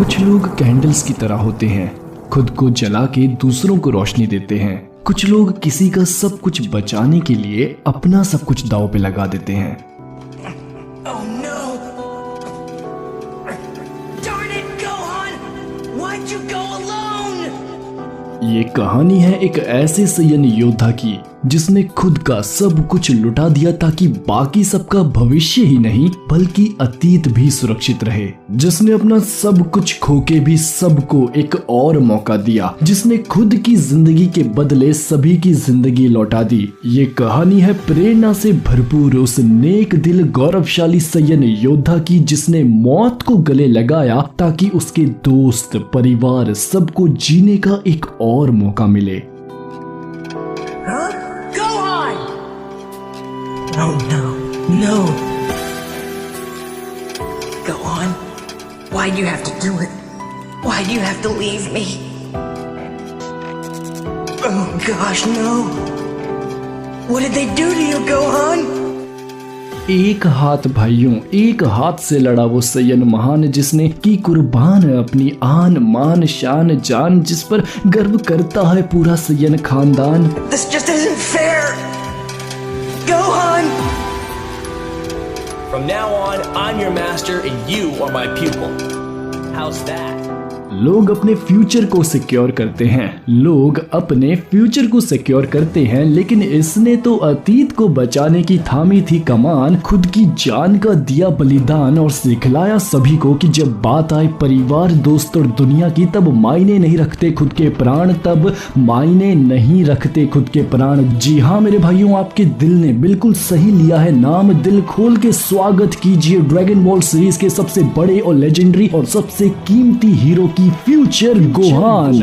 कुछ लोग कैंडल्स की तरह होते हैं, खुद को जला के दूसरों को रोशनी देते हैं। कुछ लोग किसी का सब कुछ बचाने के लिए अपना सब कुछ दांव पे लगा देते हैं। Oh no! Darn it, Gohan! Why'd you go alone? ये कहानी है एक ऐसे सैयन योद्धा की जिसने खुद का सब कुछ लुटा दिया ताकि बाकी सबका भविष्य ही नहीं बल्कि अतीत भी सुरक्षित रहे। जिसने अपना सब कुछ खो के भी सबको एक और मौका दिया, जिसने खुद की जिंदगी के बदले सभी की जिंदगी लौटा दी। ये कहानी है प्रेरणा से भरपूर उस नेक दिल गौरवशाली सैयन योद्धा की जिसने मौत को गले लगाया ताकि उसके दोस्त, परिवार सबको जीने का एक और मौका मिले। Huh? Gohan! Oh no, no! Gohan, why'd you have to do it? Why'd you have to leave me? Oh gosh, no! What did they do to you, Gohan? एक हाथ भाइयों, एक हाथ से लड़ा वो सैयन महान जिसने की कुर्बान अपनी आन मान शान जान, जिस पर गर्व करता है पूरा सैयन खानदान। This just isn't fair! Gohan! From now on, I'm your master and you are my pupil. How's that? लोग अपने फ्यूचर को सिक्योर करते हैं, लोग अपने फ्यूचर को सिक्योर करते हैं, लेकिन इसने तो अतीत को बचाने की थामी थी कमान, खुद की जान का दिया बलिदान और सिखलाया सभी को कि जब बात आए परिवार, दोस्त और दुनिया की तब मायने नहीं रखते खुद के प्राण, तब मायने नहीं रखते खुद के प्राण। जी हाँ मेरे भाइयों, आपके दिल ने बिल्कुल सही लिया है नाम। दिल खोल के स्वागत कीजिए ड्रैगन बॉल सीरीज के सबसे बड़े और लेजेंडरी और सबसे कीमती हीरो की फ्यूचर गोहान।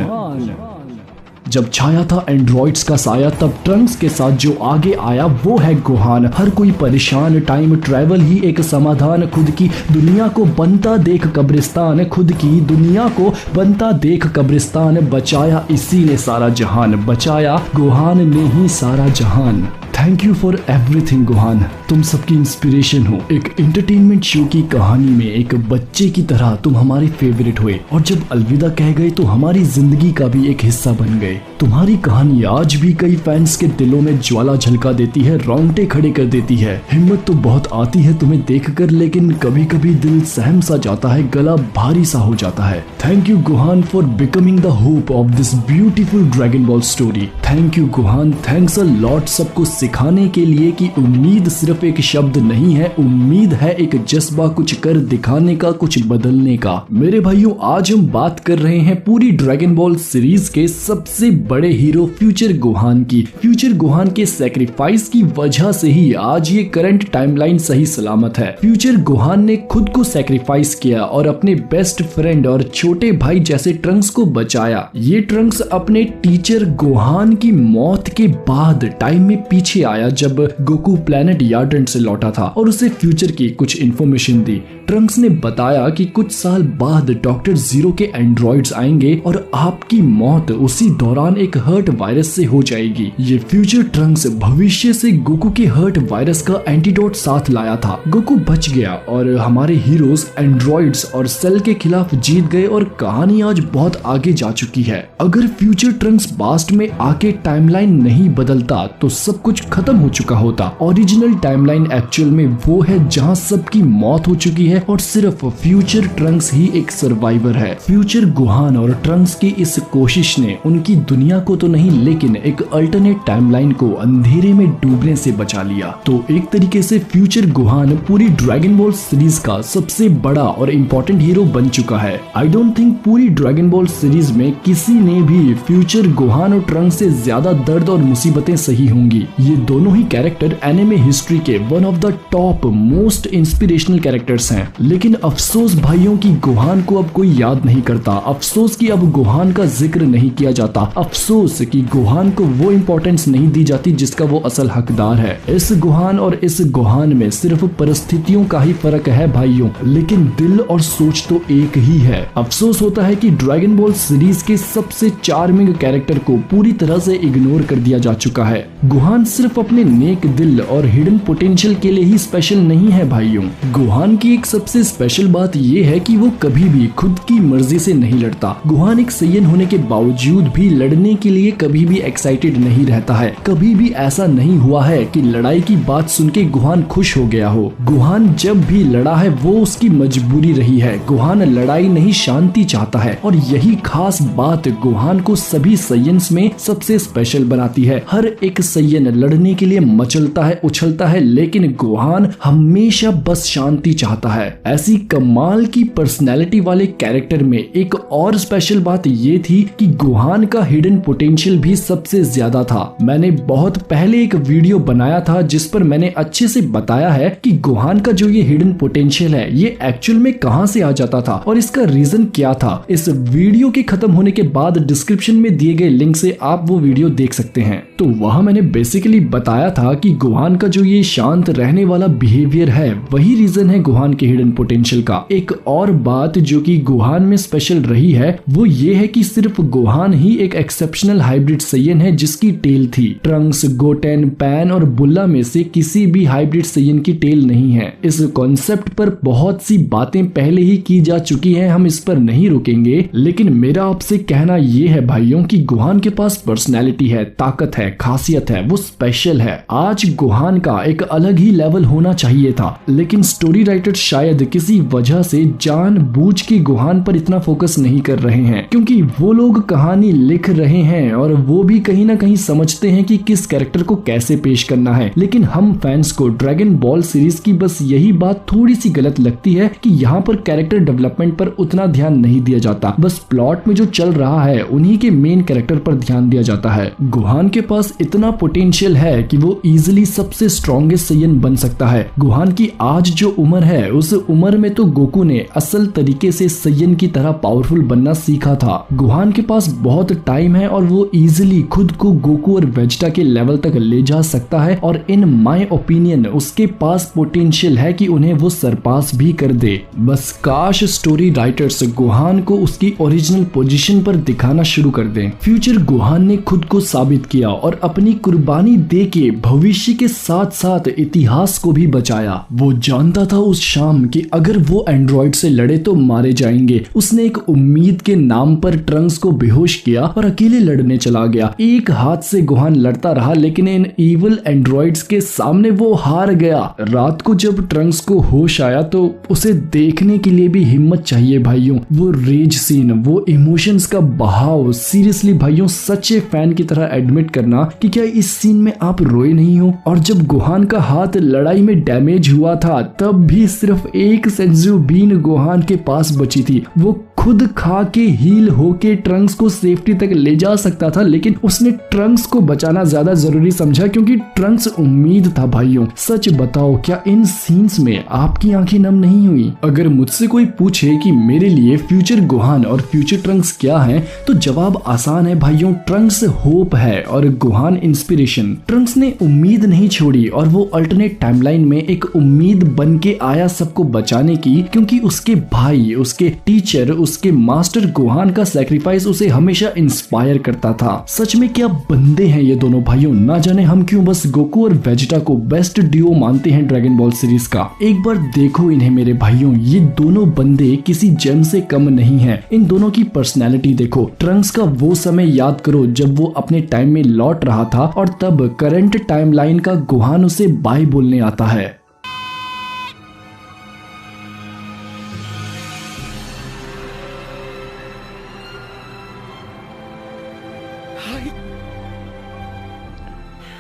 जब छाया था एंड्रॉइड्स का साया तब ट्रंक्स के साथ जो आगे आया वो है गोहान। हर कोई परेशान, टाइम ट्रैवल ही एक समाधान, खुद की दुनिया को बनता देख कब्रिस्तान, खुद की दुनिया को बनता देख कब्रिस्तान, बचाया इसी ने सारा जहान, बचाया गोहान ने ही सारा जहान। Thank you for everything Gohan, तुम सबकी इंस्पिरेशन हो। एक एंटरटेनमेंट शो की कहानी में एक बच्चे की तरह तुम हमारे फेवरेट हुए और जब अलविदा कह गए तो हमारी जिंदगी का भी एक हिस्सा बन गए। तुम्हारी कहानी आज भी कई फैंस के दिलों में ज्वाला झलका देती है, रोंगटे खड़े कर देती है। हिम्मत तो बहुत आती है तुम्हें देखकर, लेकिन कभी कभी दिल सहम सा जाता है, गला भारी सा हो जाता है। Thank you Gohan for becoming the hope of this beautiful dragon ball story. Thank you Gohan, thanks a lot सबको सिखाने के लिए कि उम्मीद सिर्फ एक शब्द नहीं है, उम्मीद है एक जज्बा, कुछ कर दिखाने का, कुछ बदलने का। मेरे भाइयों, आज हम बात कर रहे हैं पूरी ड्रैगन बॉल सीरीज के सबसे बड़े हीरो फ्यूचर गोहान की। फ्यूचर गोहान के सैक्रिफाइस की वजह से ही आज ये करंट टाइमलाइन सही सलामत है। फ्यूचर गोहान ने खुद को सैक्रिफाइस किया और अपने बेस्ट फ्रेंड और छोटे भाई जैसे ट्रंक्स को बचाया। ये ट्रंक्स अपने टीचर गोहान की मौत के बाद टाइम में पीछे आया जब गोकू प्लेनेट यार्डन से लौटा था और उसे फ्यूचर की कुछ इन्फॉर्मेशन दी। ट्रंक्स ने बताया कि कुछ साल बाद डॉक्टर जीरो के एंड्रॉइड्स आएंगे और आपकी मौत उसी दौरान एक हर्ट वायरस से हो जाएगी। ये फ्यूचर ट्रंक्स भविष्य से गोकू के हर्ट वायरस का एंटीडोट साथ लाया था। गोकू बच गया और हमारे हीरोज एंड्रॉइड्स और सेल के खिलाफ जीत गए और कहानी आज बहुत आगे जा चुकी है। अगर फ्यूचर ट्रंक्स पास्ट में आके टाइमलाइन नहीं बदलता तो सब कुछ खत्म हो चुका होता। ओरिजिनल टाइमलाइन एक्चुअल में वो है जहां सबकी मौत हो चुकी है और सिर्फ फ्यूचर ट्रंक्स ही एक सर्वाइवर है। फ्यूचर गोहान और ट्रंक्स की इस कोशिश ने उनकी दुनिया को तो नहीं लेकिन एक अल्टरनेट टाइमलाइन को अंधेरे में डूबने से बचा लिया। तो एक तरीके से फ्यूचर गोहान पूरी ड्रैगन बॉल सीरीज का सबसे बड़ा और इम्पोर्टेंट हीरो बन चुका है। आई डोंट थिंक पूरी ड्रैगन बॉल सीरीज में किसी ने भी फ्यूचर गोहान और ट्रंक्स से ज्यादा दर्द और मुसीबतें सही होंगी। ये दोनों ही कैरेक्टर एनिमे हिस्ट्री के one of the top most inspirational characters हैं। लेकिन अफसोस भाइयों की गोहान को अब कोई याद नहीं करता, अफसोस की अब गोहान का जिक्र नहीं किया जाता, अफसोस कि गोहान को वो इंपॉर्टेंस नहीं दी जाती जिसका वो असल हकदार है। इस गोहान और इस गोहान में सिर्फ परिस्थितियों का ही फर्क है भाइयों, लेकिन दिल और सोच तो एक ही है। अफसोस होता है कि ड्रैगन बॉल सीरीज के सबसे चार्मिंग कैरेक्टर को पूरी तरह से इग्नोर कर दिया जा चुका है। गोहान सिर्फ सिर्फ अपने नेक दिल और हिडन पोटेंशियल के लिए ही स्पेशल नहीं है भाइयों। गोहान की एक सबसे स्पेशल बात ये है कि वो कभी भी खुद की मर्जी से नहीं लड़ता। गोहान एक सैयन होने के बावजूद भी लड़ने के लिए कभी भी एक्साइटेड नहीं रहता है। कभी भी ऐसा नहीं हुआ है कि लड़ाई की बात सुन के गोहान खुश हो गया हो। गोहान जब भी लड़ा है वो उसकी मजबूरी रही है। गोहान लड़ाई नहीं शांति चाहता है और यही खास बात गोहान को सभी सैयन्स में सबसे स्पेशल बनाती है। हर एक सैयन लड़ने के लिए मचलता है, उछलता है, लेकिन गोहान हमेशा बस शांति चाहता है। ऐसी कमाल की पर्सनैलिटी वाले कैरेक्टर में एक और स्पेशल बात ये थी कि गोहान का हिडन पोटेंशियल भी सबसे ज्यादा था। मैंने बहुत पहले एक वीडियो बनाया था जिस पर मैंने अच्छे से बताया है कि गोहान का जो ये हिडन पोटेंशियल है ये एक्चुअल में कहां से आ जाता था और इसका रीजन क्या था। इस वीडियो के खत्म होने के बाद डिस्क्रिप्शन में दिए गए लिंक से आप वो वीडियो देख सकते हैं। तो वहां मैंने बेसिकली बताया था कि गोहान का जो ये शांत रहने वाला बिहेवियर है वही रीजन है गोहान के हिडन पोटेंशियल का। एक और बात जो कि गोहान में स्पेशल रही है वो ये है कि सिर्फ गोहान ही एक एक्सेप्शनल हाइब्रिड सैयन है जिसकी टेल थी। ट्रंक्स, गोटेन, पैन और बुल्ला में से किसी भी हाइब्रिड सैयन की टेल नहीं है। इस कॉन्सेप्ट पर बहुत सी बातें पहले ही की जा चुकी हैं, हम इस पर नहीं रुकेंगे, लेकिन मेरा आपसे कहना ये है भाइयों कि गोहान के पास पर्सनैलिटी है, ताकत है, खासियत है, वो स्पेशल है। आज गोहान का एक अलग ही लेवल होना चाहिए था, लेकिन स्टोरी राइटर शायद किसी वजह से जानबूझ के गोहान पर इतना फोकस नहीं कर रहे हैं, क्योंकि वो लोग कहानी लिख रहे हैं और वो भी कहीं ना कहीं समझते हैं कि किस कैरेक्टर को कैसे पेश करना है। लेकिन हम फैंस को ड्रैगन बॉल सीरीज की बस यही बात थोड़ी सी गलत लगती है कि यहाँ पर कैरेक्टर डेवलपमेंट पर उतना ध्यान नहीं दिया जाता, बस प्लॉट में जो चल रहा है उन्हीं के मेन कैरेक्टर पर ध्यान दिया जाता है। गोहान के पास इतना पोटेंशियल है कि वो इजिली सबसे स्ट्रॉन्गेस्ट सैयन बन सकता है। गोहान की आज जो उम्र है उस उम्र में तो गोकू ने असल तरीके से सैयन की तरह पावरफुल बनना सीखा था। गोहान के पास बहुत टाइम है और वो इजिली खुद को गोकू और वेजिटा के लेवल तक ले जा सकता है और इन माय ओपिनियन उसके पास पोटेंशियल है कि उन्हें वो सरपास भी कर दे। बस काश स्टोरी राइटर्स गोहान को उसकी ओरिजिनल पोजीशन पर दिखाना शुरू कर दें। फ्यूचर गोहान ने खुद को साबित किया और अपनी कुर्बानी दे के भविष्य के साथ साथ इतिहास को भी बचाया। वो जानता था उस शाम कि अगर वो एंड्रॉइड से लड़े तो मारे जाएंगे। उसने एक उम्मीद के नाम पर ट्रंक्स को बेहोश किया और अकेले लड़ने चला गया। एक हाथ से गोहान लड़ता रहा लेकिन इन इविल एंड्रॉइड्स के सामने वो हार गया। रात को जब ट्रंक्स को होश आया तो उसे देखने के लिए भी हिम्मत चाहिए भाइयों। वो रेज सीन, वो इमोशंस का बहाव, सीरियसली भाइयों सच्चे फैन की तरह एडमिट करना कि क्या इस सीन में आप रोए नहीं हो। और जब गोहान का हाथ लड़ाई में डैमेज हुआ था तब भी सिर्फ एक सेंजू बीन गोहान के पास बची थी। वो खुद खा के हील होके ट्रंक्स को सेफ्टी तक ले जा सकता था, लेकिन उसने ट्रंक्स को बचाना ज्यादा जरूरी समझा क्योंकि ट्रंक्स उम्मीद था भाइयों। सच बताओ क्या इन सीन्स में आपकी आंखें नम नहीं हुई? अगर मुझसे कोई पूछे कि मेरे लिए फ्यूचर गोहान और फ्यूचर ट्रंक्स क्या है तो जवाब आसान है भाइयों, ट्रंक्स होप है और गोहान इंस्पिरेशन। ट्रंक्स ने उम्मीद नहीं छोड़ी और वो अल्टरनेट टाइमलाइन में एक उम्मीद बन के आया सबको बचाने की, क्योंकि उसके भाई, उसके टीचर, उसके मास्टर गोहान का सैक्रिफाइस उसे हमेशा इंस्पायर करता था। सच में क्या बंदे हैं ये दोनों भाइयों। ना जाने हम क्यों बस गोकू और वेजिटा को बेस्ट डुओ मानते हैं ड्रैगन बॉल सीरीज का। एक बार देखो इन्हें मेरे भाइयों, ये दोनों बंदे किसी जेम से कम नहीं है। इन दोनों की पर्सनैलिटी देखो। ट्रंक्स का वो समय याद करो जब वो अपने टाइम में लौट रहा था और तब करंट टाइमलाइन का गोहान उसे बाय बोलने आता है।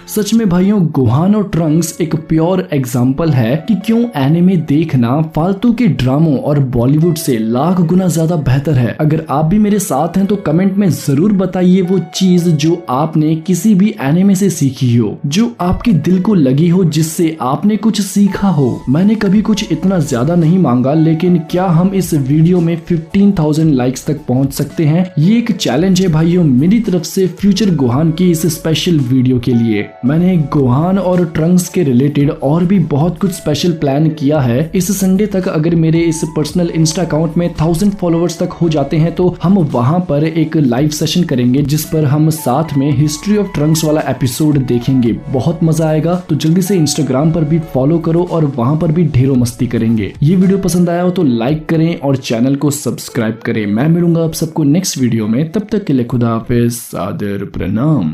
सच में भाइयों गोहान और ट्रंक्स एक प्योर एग्जाम्पल है कि क्यों एनिमे देखना फालतू के ड्रामों और बॉलीवुड से लाख गुना ज्यादा बेहतर है। अगर आप भी मेरे साथ हैं तो कमेंट में जरूर बताइए वो चीज जो आपने किसी भी एनिमे से सीखी हो, जो आपके दिल को लगी हो, जिससे आपने कुछ सीखा हो। मैंने कभी कुछ इतना ज्यादा नहीं मांगा, लेकिन क्या हम इस वीडियो में 15,000 लाइक्स तक पहुंच सकते हैं? ये एक चैलेंज है भाइयों मेरी तरफ से फ्यूचर गोहान की इस स्पेशल वीडियो के लिए। मैंने गोहान और ट्रंक्स के रिलेटेड और भी बहुत कुछ स्पेशल प्लान किया है। इस संडे तक अगर मेरे इस पर्सनल इंस्टा अकाउंट में 1000 फॉलोअर्स तक हो जाते हैं तो हम वहां पर एक लाइव सेशन करेंगे जिस पर हम साथ में हिस्ट्री ऑफ ट्रंक्स वाला एपिसोड देखेंगे। बहुत मजा आएगा, तो जल्दी से इंस्टाग्राम पर भी फॉलो करो और वहां पर भी ढेरों मस्ती करेंगे। ये वीडियो पसंद आया हो तो लाइक करें और चैनल को सब्सक्राइब करें। मैं मिलूंगा आप सबको नेक्स्ट वीडियो में, तब तक के लिए खुदा हाफिज, सादर प्रणाम।